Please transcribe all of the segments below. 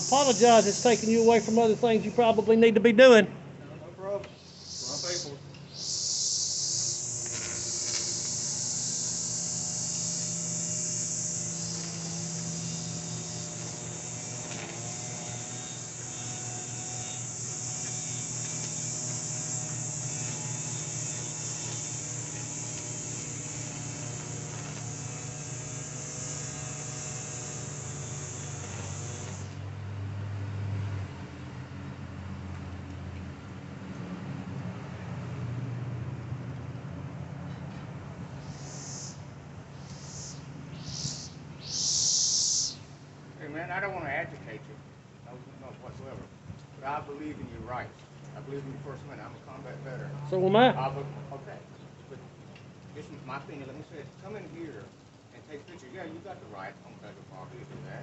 apologize. It's taking you away from other things you probably need to be doing. No problem. That's what I pay for. Hey man, I don't want to agitate you, no whatsoever, but I believe in your rights. I believe in your First Amendment. I'm a combat veteran. So am I. Okay, but this is my opinion. Let me say it. Come in here and take pictures. Yeah, you got the right on federal property to do that,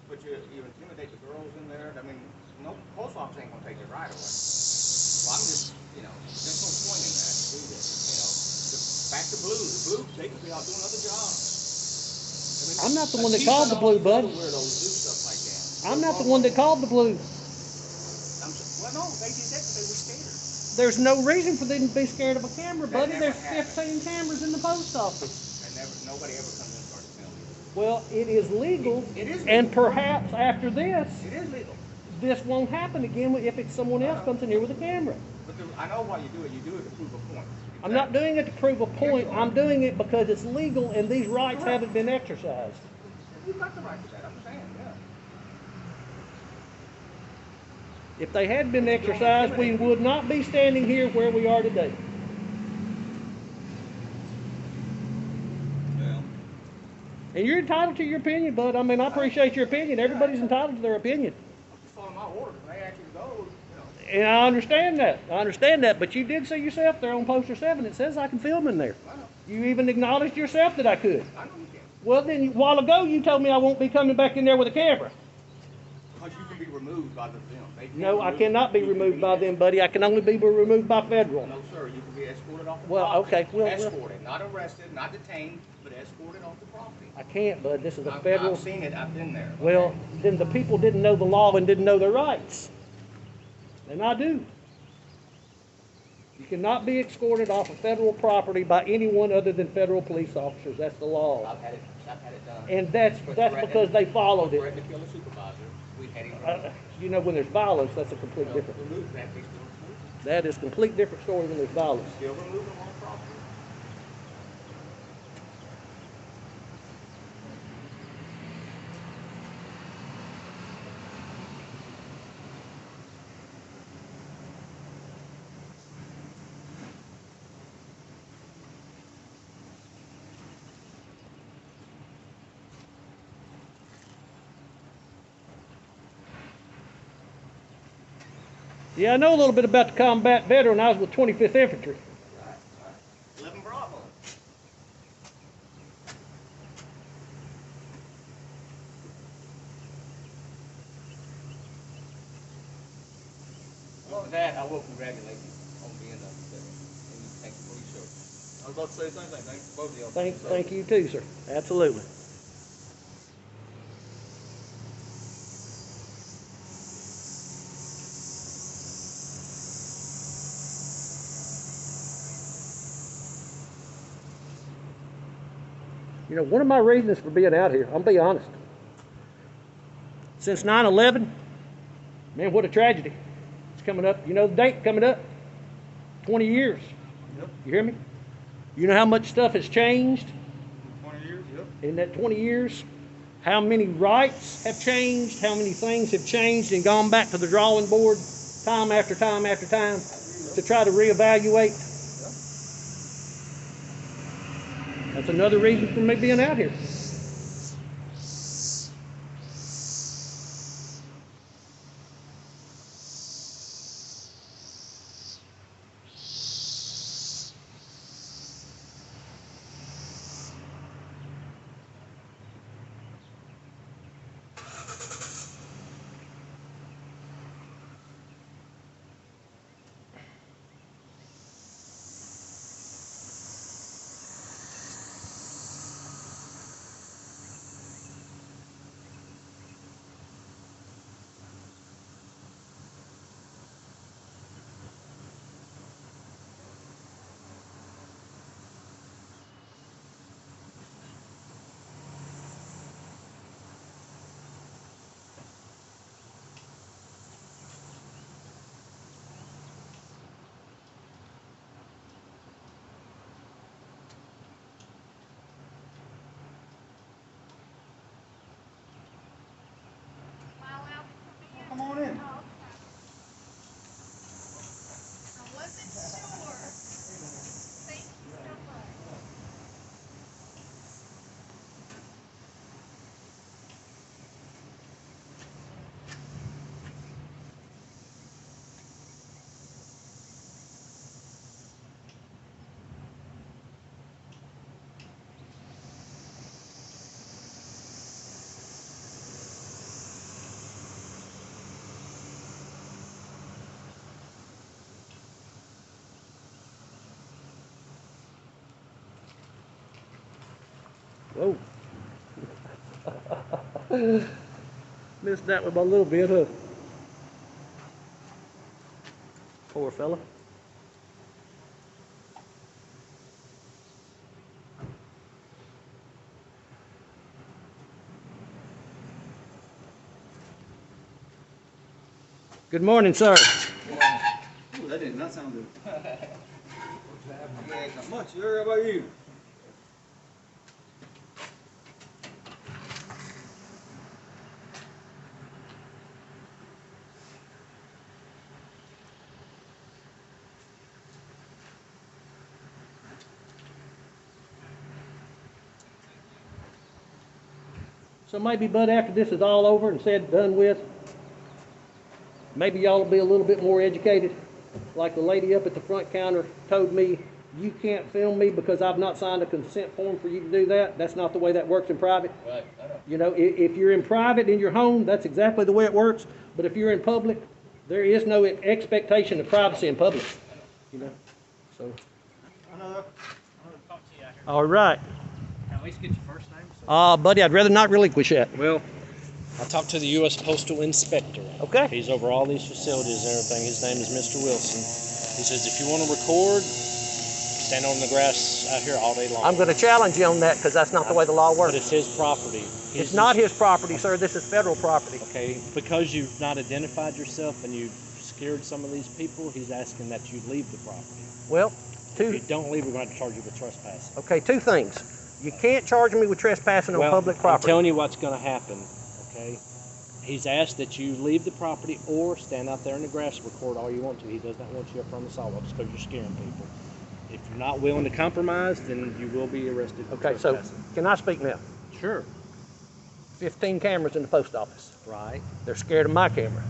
but you intimidate the girls in there. I mean, no post office ain't gonna take it right away. Well, I'm just, there's no point in that to do this. Back to blue. The blue, they could be out doing other jobs. I'm not the one that called the blue, bud. I'm not the one that called the blue. Well, no, they did that because they were scared. There's no reason for them to be scared of a camera, buddy. There's 15 cameras in the post office. Nobody ever comes in and starts filming. Well, it is legal. It is legal. And perhaps after this, it is legal. This won't happen again if it's someone else comes in here with a camera. But I know why you do it. You do it to prove a point. Exactly. I'm not doing it to prove a point. I'm doing it because it's legal and these rights haven't been exercised. You've got the right to that. I'm saying, yeah. If they had been exercised, we would not be standing here where we are today. Well. And you're entitled to your opinion, bud. I mean, I appreciate your opinion. Everybody's entitled to their opinion. I'm just following my orders. When they ask you to go, And I understand that. But you did see yourself there on poster 7. It says I can film in there. I know. You even acknowledged yourself that I could. I know you can. Well, then, a while ago, you told me I won't be coming back in there with a camera. Because you can be removed by them. No, I cannot be removed by them, buddy. I can only be removed by federal. No, sir. You can be escorted off the Well, property. okay. Well, escorted. Not arrested, not detained, but escorted off the property. I can't, bud. This is a federal... I've seen it. I've been there. Well, then the people didn't know the law and didn't know their rights. And I do. You cannot be escorted off of federal property by anyone other than federal police officers. That's the law. I've had it done. And that's because they followed it. To kill a supervisor, we had him when there's violence, that's a complete different. That is a complete different story when there's violence. Still remove them on property. Yeah, I know a little bit about the combat veteran. I was with 25th Infantry. Right. 11 Bravo. Well, with that, I will congratulate you on being a veteran. And thank you for your service. I was about to say the same thing. Thank you both of you. Thank you too, sir. Absolutely. One of my reasons for being out here, I'll be honest. Since 9/11, man, what a tragedy. It's coming up. You know the date coming up? 20 years. Yep. You hear me? You know how much stuff has changed? 20 years, yep. In that 20 years, how many rights have changed, how many things have changed and gone back to the drawing board time after time after time to try to reevaluate. That's another reason for me being out here. Whoa. Missed that one by a little bit, huh? Poor fella. Good morning, sir. Ooh, that did not sound good. Yeah, not much, sir. How about you? So maybe, Bud, after this is all over and said, done with, maybe y'all will be a little bit more educated. Like the lady up at the front counter told me, you can't film me because I've not signed a consent form for you to do that. That's not the way that works in private. Right. You know, if you're in private in your home, that's exactly the way it works. But if you're in public, there is no expectation of privacy in public. You know, so. All right. Can I at least get your first name? Buddy, I'd rather not relinquish that. Well, I talked to the U.S. Postal Inspector. Okay. He's over all these facilities and everything. His name is Mr. Wilson. He says if you want to record, stand on the grass out here all day long. I'm going to challenge you on that because that's not the way the law works. But it's his property. It's not his property, sir. This is federal property. Okay, because you've not identified yourself and you've scared some of these people, he's asking that you leave the property. Well, If you don't leave, we're going to charge you with trespassing. okay, two things. You can't charge me with trespassing on public I'm property. telling you what's going to happen, okay? He's asked that you leave the property or stand out there in the grass and record all you want to. He does not want you up on the sidewalks because you're scaring people. If you're not willing to compromise, then you will be arrested for Okay, so trespassing. can I speak now? Sure. 15 cameras in the post office. Right. They're scared of my camera.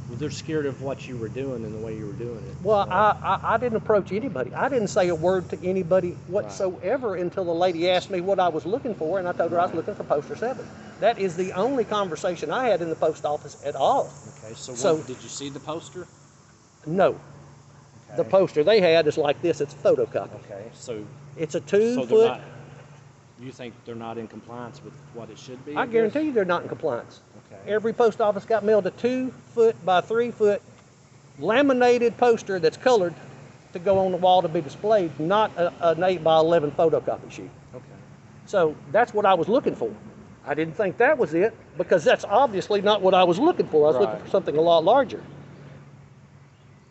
Well, they're scared of what you were doing and the way you were doing it. Well, So, I didn't approach anybody. I didn't say a word to anybody whatsoever until the lady asked me what I was looking for, and I told her I was looking for poster 7. That is the only conversation I had in the post office at all. okay, so, so- did you see the poster? No. Okay. The poster they had is like this. It's a photocopy. Okay, so It's a so they're 2-foot. not. You think they're not in compliance with what it should be? I guess? guarantee you they're not in compliance. Okay. Every post office got mailed a 2-foot by 3-foot laminated poster that's colored to go on the wall to be displayed, not an 8 by 11 photocopy sheet. Okay. So that's what I was looking for. I didn't think that was it because that's obviously not what I was looking for. I was looking Right. for something a lot larger.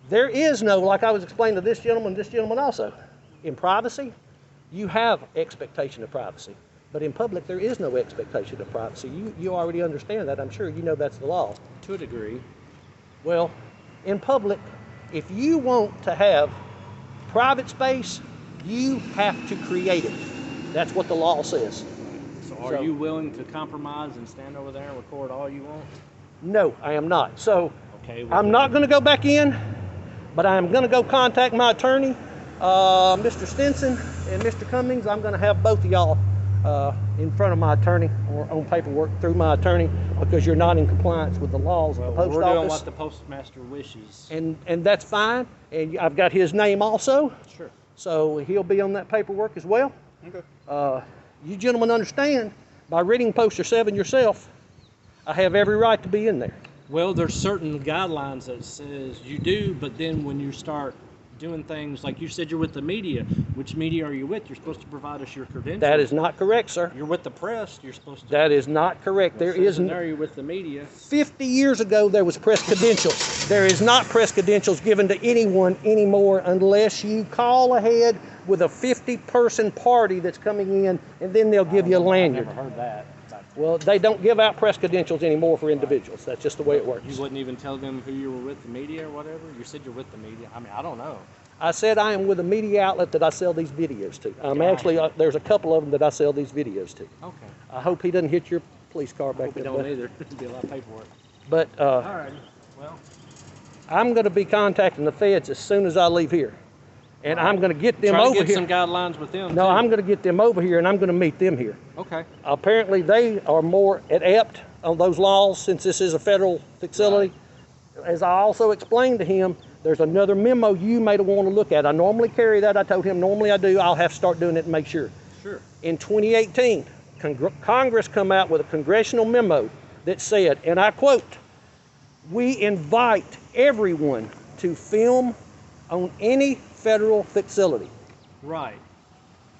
There is no, like I was explaining to this gentleman also, in privacy, you have expectation of privacy. But in public, there is no expectation of privacy. You already understand that. I'm sure you know that's the law. To a degree. Well, in public, if you want to have private space, you have to create it. That's what the law says. So are you willing to compromise and stand over there and record all you want? No, I am not. So Okay. well, I'm not going to go back in, but I'm going to go contact my attorney, Mr. Stinson and Mr. Cummings. I'm going to have both of y'all in front of my attorney or on paperwork through my attorney because you're not in compliance with the laws Well, of the post we're doing office. what the postmaster wishes. And that's fine. And I've got his name also, Sure. so he'll be on that paperwork as well. Okay. You gentlemen understand, by reading poster 7 yourself, I have every right to be in there. Well, there's certain guidelines that says you do, but then when you start doing things like you said you're with the media, which media are you with? You're supposed to provide us your credentials. That is not correct, sir. You're with the press. You're supposed to. That is not correct. There is There you're with the media. 50 years ago, there was press credentials. There is not press credentials given to anyone anymore unless you call ahead with a 50-person party that's coming in, and then they'll give you a lanyard. I've never heard that. Well, they don't give out press credentials anymore for individuals. That's just the way it works. You wouldn't even tell them who you were with, the media or whatever? You said you're with the media. I mean, I don't know. I said I am with a media outlet that I sell these videos to. I'm Yeah. actually, there's a couple of them that I sell these videos to. Okay. I hope he doesn't hit your police car back Hope we there. don't bud. either. It'd be a lot of paperwork. But All right. Well, I'm going to be contacting the feds as soon as I leave here. And I'm going to get them try to over get here. some guidelines with them. No, too. I'm going to get them over here and I'm going to meet them here. Okay. Apparently they are more adept on those laws since this is a federal facility. As I also explained to him, there's another memo you may want to look at. I normally carry that. I told him normally I do. I'll have to start doing it and make sure. Sure. In 2018, Congress come out with a congressional memo that said, and I quote, "We invite everyone to film on any federal facility." Right.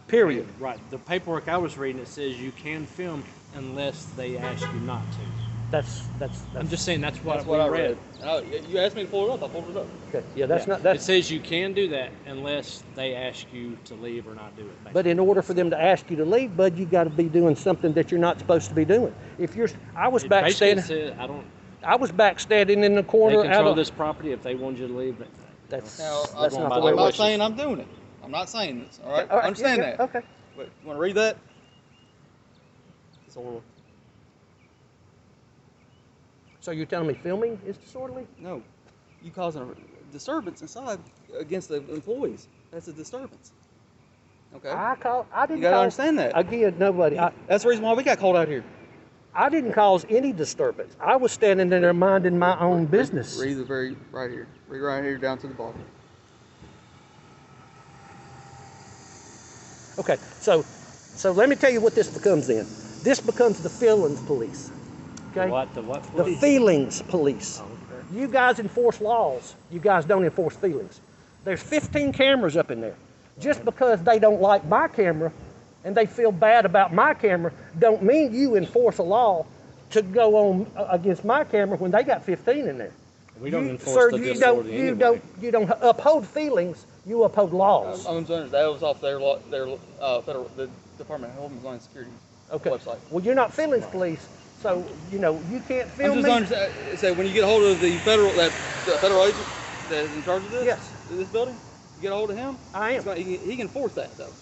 Period. Right. The paperwork I was reading, it says you can film unless they ask you not to. That's I'm just saying that's what, That's what I we read. You asked me to pull it up, I pulled it up. okay. Yeah, that's Yeah. not that's It says you can do that unless they ask you to leave or not do it. but in order for them to ask you to leave, bud, you got to be doing something that you're not supposed to be doing. If you're I was back basically standing said, I don't. I was back standing in the They corner control out of this property. If they wanted you to leave, that's Now, that's going not by the their way I'm it not works. saying I'm doing it. I'm not saying this, all right? All right, Understand yeah, that. Okay. But you want to read that? It's horrible. So you're telling me filming is disorderly? No, you causing a disturbance inside against the employees. That's a disturbance. Okay? I didn't You gotta cause, understand that. Again, nobody. That's the reason why we got called out here. I didn't cause any disturbance. I was standing there minding my own business. Read the very right here. Read right here down to the bottom. Okay, so let me tell you what this becomes then. This becomes the feelings police. Okay? The what? The Police? feelings police. Oh, okay. You guys enforce laws. You guys don't enforce feelings. There's 15 cameras up in there. Just because they don't like my camera and they feel bad about my camera don't mean you enforce a law to go on against my camera when they got 15 in there. We don't You- enforce sir, the you disorderly anyway. you don't uphold feelings, you uphold laws. I'm understanding that was off their federal the Department of Homeland Security Okay. website. Well, you're not feelings police, so you can't film I'm just me. understand. So when you get a hold of the federal agent that is in charge of this, Yes. this building, you get a hold of him. I am. He's gonna- he can enforce that though.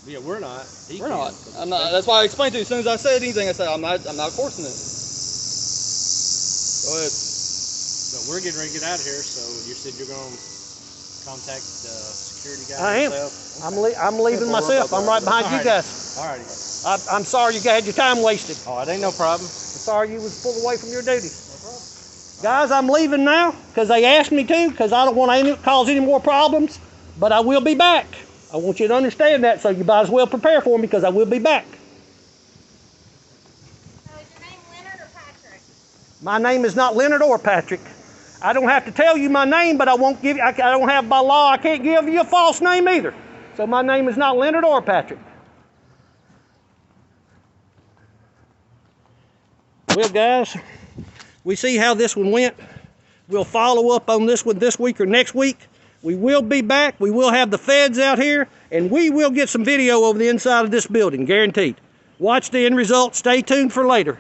Yeah, we're not. He We're can. not. I'm not. That's why I explained to you. As soon as I said anything, I said I'm not enforcing this. Go ahead. But we're getting ready to get out of here, so you said you're going to contact the security guy I am. yourself? I'm leaving myself. I'm right behind you guys. All righty. I'm sorry you had your time wasted. Oh, it ain't no problem. I'm sorry you was pulled away from your duties. Guys, I'm leaving now because they asked me to because I don't want to cause any more problems, but I will be back. I want you to understand that, so you might as well prepare for me because I will be back. So is your name Leonard or Patrick? My name is not Leonard or Patrick. I don't have to tell you my name, but I won't give you, I don't have by law, I can't give you a false name either. So my name is not Leonard or Patrick. Well, guys, we see how this one went. We'll follow up on this one this week or next week. We will be back. We will have the feds out here, and we will get some video over the inside of this building, guaranteed. Watch the end result. Stay tuned for later.